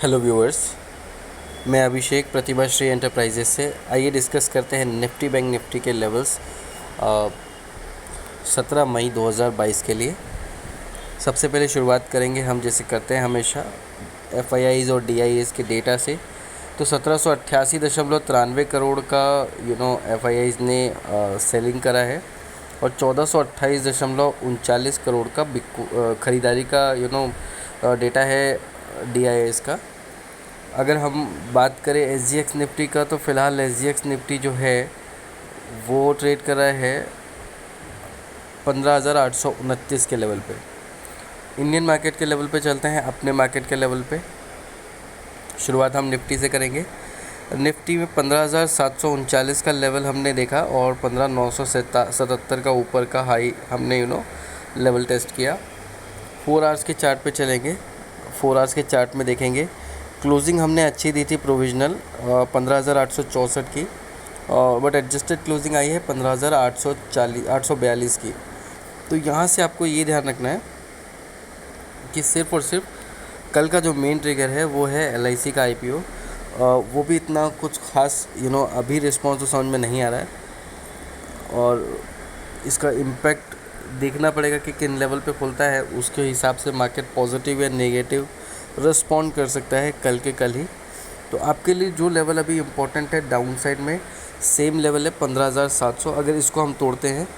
Hello viewers, मैं अभिषेक प्रतिभा Shri enterprises से। आइए डिस्कस करते हैं निफ्टी बैंक निफ्टी के लेवल्स 17 मई 2022 के लिए। सबसे पहले शुरुआत करेंगे हम जैसे करते हैं हमेशा FIIs और DIAs के डेटा से। तो 1788.93 करोड़ का FIIs ने सेलिंग करा है और 1428.39 करोड़ का ख़रीदारी का डेटा है DIAs का। अगर हम बात करें SGX निफ्टी का, तो फ़िलहाल SGX निफ्टी जो है वो ट्रेड कर रहा है 15,829 के लेवल पे। इंडियन मार्केट के लेवल पे चलते हैं, अपने मार्केट के लेवल पे। शुरुआत हम निफ्टी से करेंगे। निफ्टी में 15,739 का लेवल हमने देखा और 15,977 का ऊपर का हाई हमने लेवल टेस्ट किया। 4 आवर्स के चार्ट पे चलेंगे। 4 आवर्स के चार्ट में देखेंगे क्लोजिंग हमने अच्छी दी थी प्रोविजनल 15,864 की, बट एडजस्टेड क्लोजिंग आई है 15,842 की। तो यहाँ से आपको ये ध्यान रखना है कि सिर्फ और सिर्फ कल का जो मेन ट्रिगर है वो है LIC का IPO। वो भी इतना कुछ खास अभी रिस्पॉन्स तो समझ में नहीं आ रहा है और इसका इम्पैक्ट देखना पड़ेगा कि किन लेवल पे खुलता है। उसके हिसाब से मार्केट पॉजिटिव या नेगेटिव रिस्पॉन्ड कर सकता है कल के कल ही। तो आपके लिए जो लेवल अभी इम्पोर्टेंट है डाउन साइड में, सेम लेवल है 15,700। अगर इसको हम तोड़ते हैं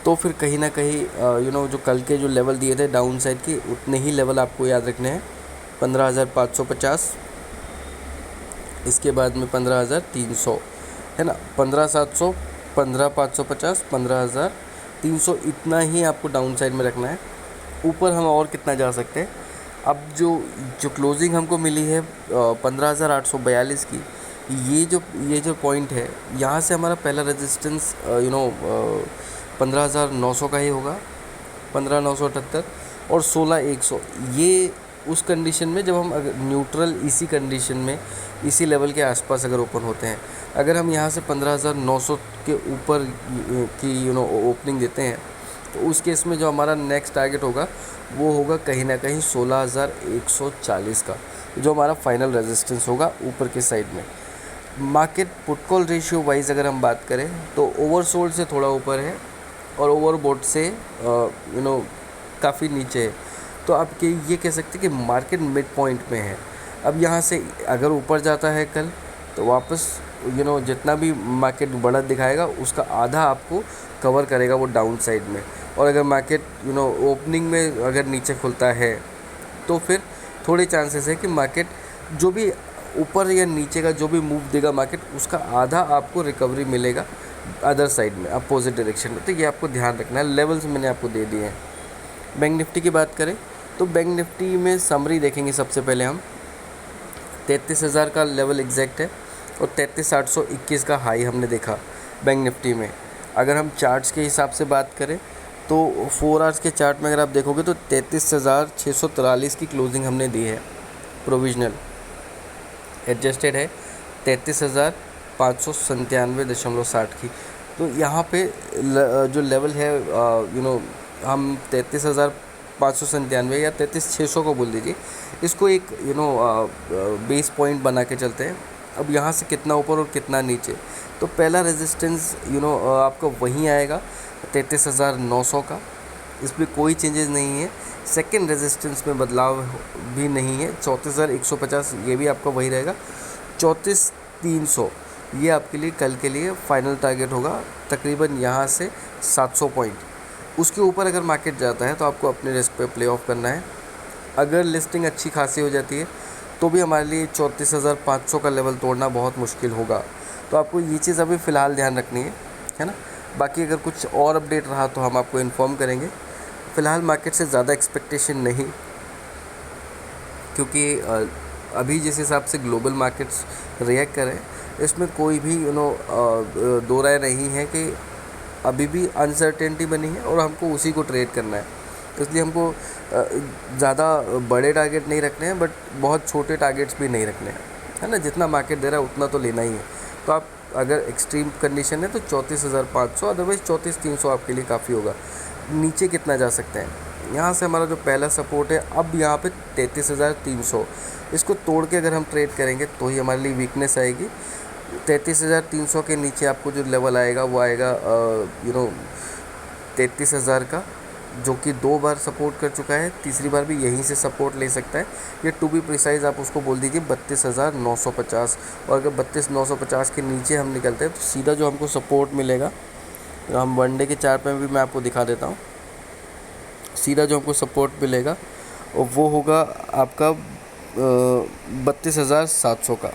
तो फिर कहीं ना कहीं जो कल के जो लेवल दिए थे डाउन साइड के, उतने ही लेवल आपको याद रखने हैं। 15,550, इसके बाद में 15,300 है ना, 15,700, 15,550, 15,300, इतना ही आपको डाउन साइड में रखना है। ऊपर हम और कितना जा सकते हैं। अब जो क्लोजिंग हमको मिली है 15,842 की, ये जो पॉइंट है, यहाँ से हमारा पहला रेजिस्टेंस 15,900 का ही होगा, 15,978 और 16,100। ये उस कंडीशन में जब हम अगर न्यूट्रल इसी कंडीशन में इसी लेवल के आसपास अगर ओपन होते हैं। अगर हम यहाँ से 15,900 के ऊपर की ओपनिंग देते हैं तो उस केस में जो हमारा नेक्स्ट टारगेट होगा वो होगा कहीं ना कहीं 16,140 का, जो हमारा फाइनल रेजिस्टेंस होगा ऊपर के साइड में। Market put call ratio wise अगर हम बात करें तो ओवरसोल्ड से थोड़ा ऊपर है और ओवरबॉट से काफ़ी नीचे है। तो आप ये कह सकते हैं कि मार्केट मिड पॉइंट में है। अब यहाँ से अगर ऊपर जाता है कल तो वापस जितना भी मार्केट बढ़त दिखाएगा उसका आधा आपको कवर करेगा वो डाउन साइड में। और अगर मार्केट ओपनिंग में अगर नीचे खुलता है तो फिर थोड़े चांसेस है कि मार्केट जो भी ऊपर या नीचे का जो भी मूव देगा मार्केट, उसका आधा आपको रिकवरी मिलेगा अदर साइड में, अपोजिट डायरेक्शन में। तो ये आपको ध्यान रखना है। लेवल्स मैंने आपको दे दिए हैं। बैंक निफ्टी की बात करें तो बैंक निफ्टी में समरी देखेंगे। सबसे पहले हम 33,000 का लेवल एग्जैक्ट है और 33,821 का हाई हमने देखा बैंक निफ्टी में। अगर हम चार्ट्स के हिसाब से बात करें तो 4 आवर्स के चार्ट में अगर आप देखोगे तो 33,643 की क्लोजिंग हमने दी है प्रोविजनल। एडजस्टेड है 33,597.60 की। तो यहाँ पे जो लेवल है हम 33,597 या 33,600 को बोल दीजिए, इसको एक बेस पॉइंट बना के चलते हैं। अब यहाँ से कितना ऊपर और कितना नीचे, तो पहला रेजिस्टेंस आपका वहीं आएगा 33,900 का, इसमें कोई चेंजेस नहीं है। सेकंड रेजिस्टेंस में बदलाव भी नहीं है, 34,150 ये भी आपका वही रहेगा। 34,300 ये आपके लिए कल के लिए फाइनल टारगेट होगा, तकरीबन यहाँ से 700 पॉइंट। उसके ऊपर अगर मार्केट जाता है तो आपको अपने रिस्क पे प्ले ऑफ करना है। अगर लिस्टिंग अच्छी खासी हो जाती है तो भी हमारे लिए 34,500 का लेवल तोड़ना बहुत मुश्किल होगा। तो आपको ये चीज़ अभी फ़िलहाल ध्यान रखनी है ना। बाकी अगर कुछ और अपडेट रहा तो हम आपको इन्फॉर्म करेंगे। फ़िलहाल मार्केट से ज़्यादा एक्सपेक्टेशन नहीं, क्योंकि अभी जिस हिसाब से ग्लोबल मार्केट्स रिएक्ट करें इसमें कोई भी दो राय नहीं है कि अभी भी अनसर्टेनिटी बनी है और हमको उसी को ट्रेड करना है। तो इसलिए हमको ज़्यादा बड़े टारगेट नहीं रखने हैं, बट बहुत छोटे टारगेट्स भी नहीं रखने हैं, है ना। जितना मार्केट दे रहा है उतना तो लेना ही है। तो आप अगर एक्सट्रीम कंडीशन है तो 34,500, अदरवाइज़ 34,300 आपके लिए काफ़ी होगा। नीचे कितना जा सकते हैं यहाँ से हमारा जो पहला सपोर्ट है अब यहाँ पे 33,300, इसको तोड़ के अगर हम ट्रेड करेंगे तो ही हमारे लिए वीकनेस आएगी। 33,300 के नीचे आपको जो लेवल आएगा वो आएगा 33,000 का, जो कि 2 बार सपोर्ट कर चुका है, तीसरी बार भी यहीं से सपोर्ट ले सकता है। ये टू बी प्रिसाइज आप उसको बोल दीजिए 32,950। और अगर 32,950 के नीचे हम निकलते हैं तो सीधा जो हमको सपोर्ट मिलेगा, हम वनडे के चार्ट में भी मैं आपको दिखा देता हूँ, सीधा जो हमको सपोर्ट मिलेगा और वो होगा आपका 32,700 का।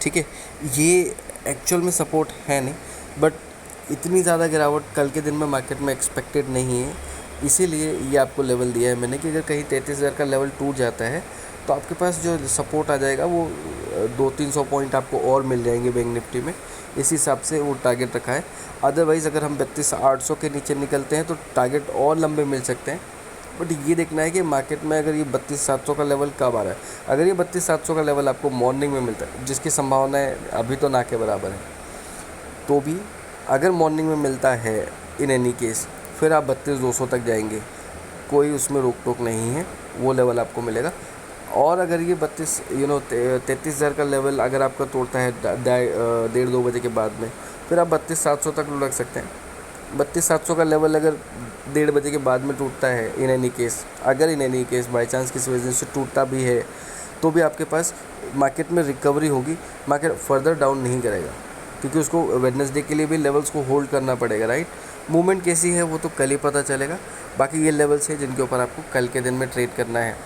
ठीक है, ये एक्चुअल में सपोर्ट है नहीं, बट इतनी ज़्यादा गिरावट कल के दिन में मार्केट में एक्सपेक्टेड नहीं है, इसीलिए ये आपको लेवल दिया है मैंने कि अगर कहीं 33,000 का लेवल टूट जाता है तो आपके पास जो सपोर्ट आ जाएगा वो 200-300 पॉइंट आपको और मिल जाएंगे बैंक निफ्टी में, इस हिसाब से वो टारगेट रखा है। अदरवाइज़ अगर हम 32,800 के नीचे निकलते हैं तो टारगेट और लंबे मिल सकते हैं, बट ये देखना है कि मार्केट में अगर ये 32,700 का लेवल कब आ रहा है। अगर ये 32,700 का लेवल आपको मॉर्निंग में मिलता है, जिसकी संभावनाएं अभी तो ना के बराबर है, तो भी अगर मॉर्निंग में मिलता है इन एनी केस, फिर आप 32,200 तक जाएंगे, कोई उसमें रोक टोक नहीं है, वो लेवल आपको मिलेगा। और अगर ये 33,000 का लेवल अगर आपका तोड़ता है 1:30-2 बजे के बाद में, फिर आप 32,700 तक लुढ़क सकते हैं। 32,700 का लेवल अगर 1:30 बजे के बाद में टूटता है इन एनी केस, अगर in any case by chance किसी वजह से टूटता भी है, तो भी आपके पास मार्केट में रिकवरी होगी, मार्केट फर्दर डाउन नहीं करेगा, क्योंकि उसको वेडनेसडे के लिए भी लेवल्स को होल्ड करना पड़ेगा, राइट। मूवमेंट कैसी है वो तो कल ही पता चलेगा। बाकी ये लेवल्स हैं जिनके ऊपर आपको कल के दिन में ट्रेड करना है।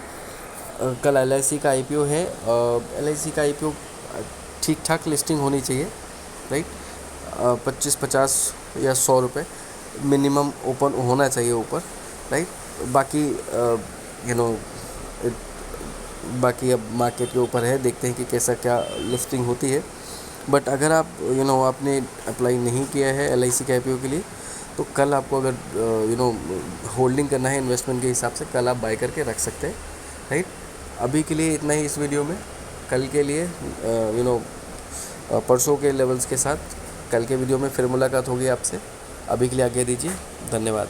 कल LIC का IPO है, LIC का IPO ठीक ठाक लिस्टिंग होनी चाहिए, राइट। 25-50 या 100 रुपये मिनिमम ओपन होना चाहिए ऊपर, राइट। बाकी बाकी अब मार्केट के ऊपर है, देखते हैं कि कैसा क्या लिस्टिंग होती है। बट अगर आप आपने अप्लाई नहीं किया है LIC के IPO के लिए, तो कल आपको अगर होल्डिंग करना है इन्वेस्टमेंट के हिसाब से, कल आप बाय करके रख सकते हैं, राइट। अभी के लिए इतना ही इस वीडियो में। कल के लिए परसों के लेवल्स के साथ कल के वीडियो में फिर मुलाकात होगी आपसे। अभी के लिए आज्ञा दीजिए, धन्यवाद।